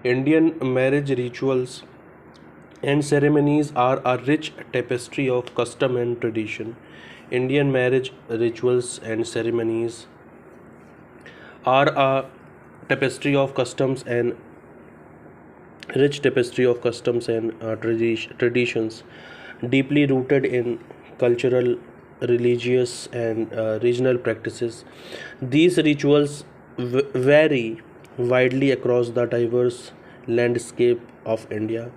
Indian marriage rituals and ceremonies are a rich tapestry of custom and tradition. Indian marriage rituals and ceremonies are a tapestry of customs and rich tapestry of customs and traditions, deeply rooted in cultural, religious, and regional practices. These rituals vary widely across the diverse landscape of India,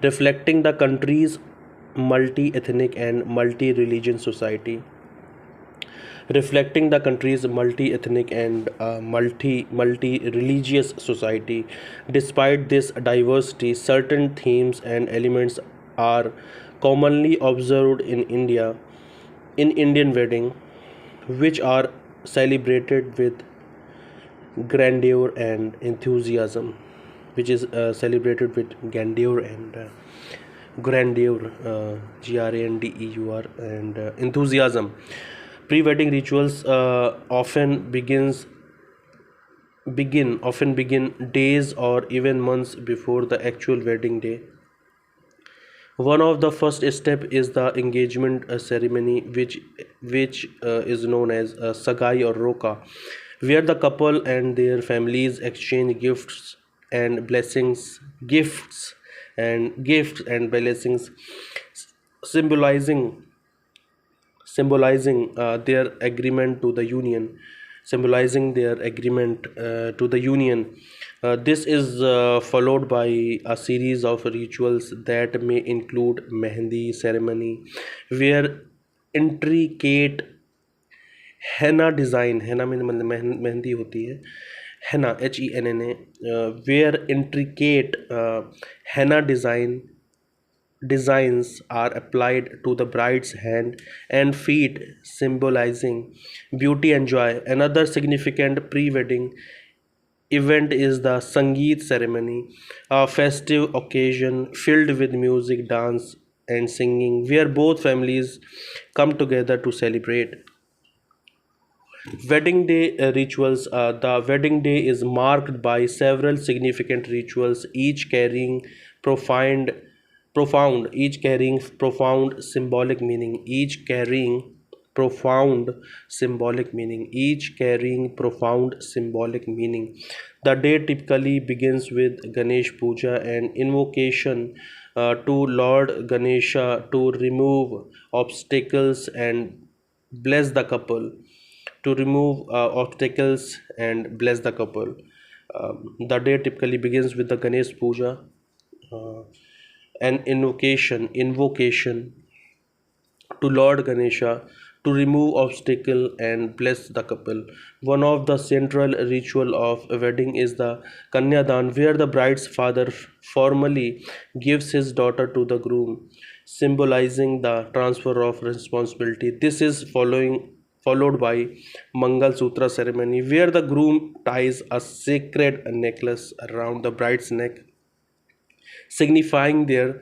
reflecting the country's multi ethnic and multi religion society. Reflecting the country's multi-ethnic and multi-religious society. Despite this diversity, certain themes and elements are commonly observed in Indian wedding, which are celebrated with grandeur and enthusiasm, which is celebrated with grandeur, grandeur, and enthusiasm. Pre-wedding rituals often begin days or even months before the actual wedding day. One of the first step is the engagement ceremony, which is known as sagai or roka, where the couple and their families exchange gifts and blessings, symbolizing their agreement to the union, this is followed by a series of rituals that may include mehendi ceremony, where intricate henna में मेहंदी होती है, henna HENNA, where intricate henna designs are applied to the bride's hand and feet, symbolizing beauty and joy. Another significant pre wedding event is the Sangeet ceremony, a festive occasion filled with music, dance, and singing, where both families come together to celebrate. Wedding day rituals. The wedding day is marked by several significant rituals, profound, each carrying profound symbolic meaning, each carrying profound symbolic meaning. The day typically begins with Ganesh Puja and invocation to Lord Ganesha to remove obstacles and bless the couple bless the couple. The day typically begins with the Ganesh Puja uh, and invocation to Lord Ganesha to remove obstacle and bless the couple. One of the central ritual of a wedding is the Kanyadan, where the bride's father formally gives his daughter to the groom, symbolizing the transfer of responsibility. This is followed by Mangal Sutra ceremony, where the groom ties a sacred necklace around the bride's neck, signifying their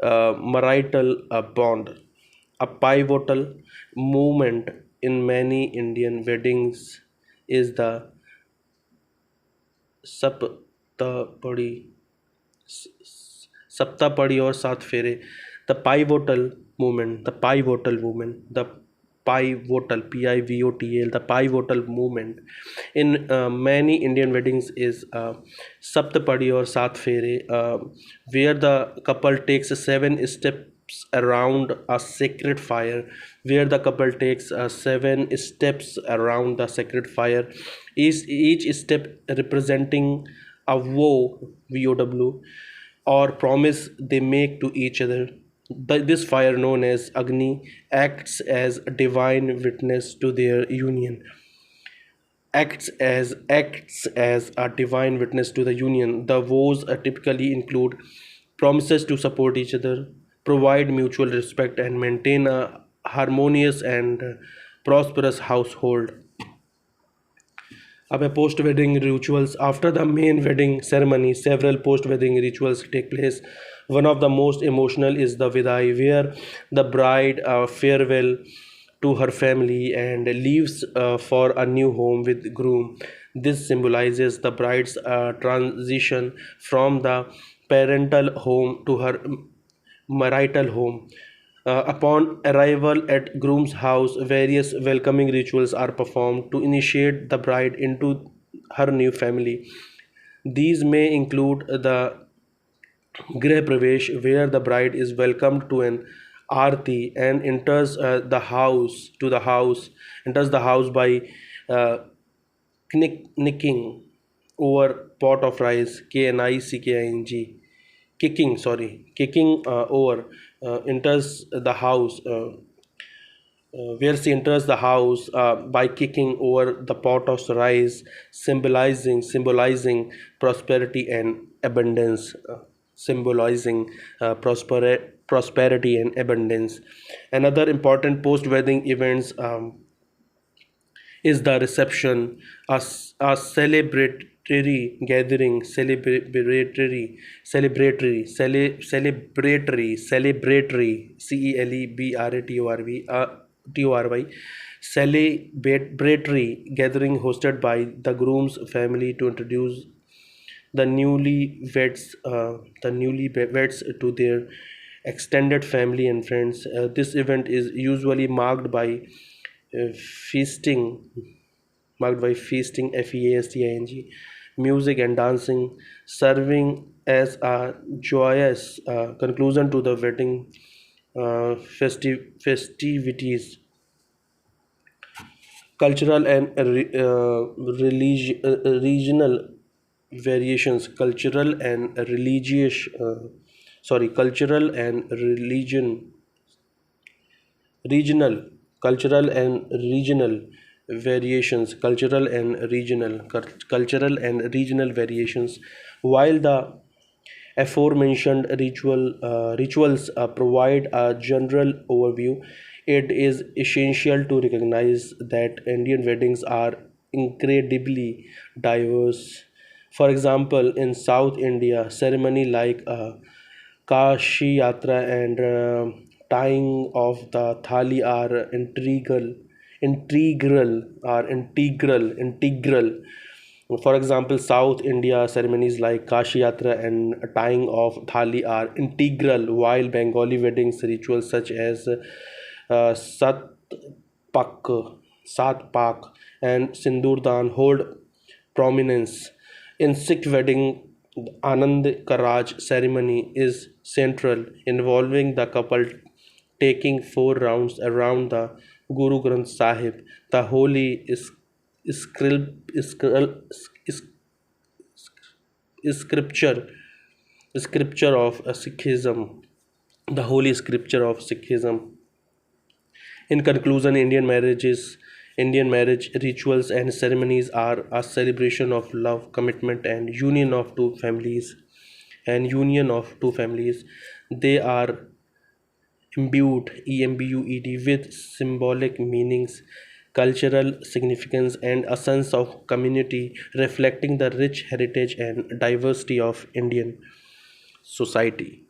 marital bond. A pivotal moment in many Indian weddings is the Saptapadi, Saptapadi or Sat Fere, the pivotal PIVOTL, the pivotal movement in many Indian weddings is Saptapadi or Sat Fere, where the couple takes 7 steps around a sacred fire, each step representing a VOW, or promise they make to each other. This fire, known as Agni, acts as a divine witness to their union. Acts as a divine witness to the union. The vows typically include promises to support each other, provide mutual respect, and maintain a harmonious and prosperous household. अब post wedding rituals. After the main wedding ceremony, several post wedding rituals take place. One of the most emotional is the vidai, where the bride farewell to her family and leaves for a new home with groom. This symbolizes the bride's transition from the parental home to her marital home. Upon arrival at groom's house, various welcoming rituals are performed to initiate the bride into her new family. These may include the Greh Pravesh, where the bride is welcomed to an arti and enters the house by uh, knicking over pot of rice, knicking, kicking over, enters the house. Where she enters the house by kicking over the pot of rice, symbolizing prosperity and abundance, symbolizing prosperity and abundance. Another important post-wedding events is the reception, a celebratory gathering, celebratory, celebratory, celebratory gathering hosted by the groom's family to introduce the newlyweds to their extended family and friends. This event is usually uh, feasting, feasting, FEASTING, music and dancing, serving as a joyous conclusion to the wedding festivities. Cultural and regional variations, cultural and regional cultural and regional cultural and regional variations. While the aforementioned rituals provide a general overview, it is essential to recognize that Indian weddings are incredibly diverse. For example, in South India, ceremony like Kashi Yatra and tying of the thali are integral. For example, South India ceremonies like Kashi Yatra and tying of thali are integral, while Bengali weddings rituals such as Sat Pak, Sat Pak and Sindur Dan hold prominence. In Sikh wedding, the Anand Karaj ceremony is central, involving the couple taking 4 rounds around the Guru Granth Sahib, the holy scripture, scripture of Sikhism, the holy scripture of Sikhism. In conclusion, Indian marriage rituals and ceremonies are a celebration of love, commitment, and union of two families. They are imbued with symbolic meanings, cultural significance, and a sense of community, reflecting the rich heritage and diversity of Indian society.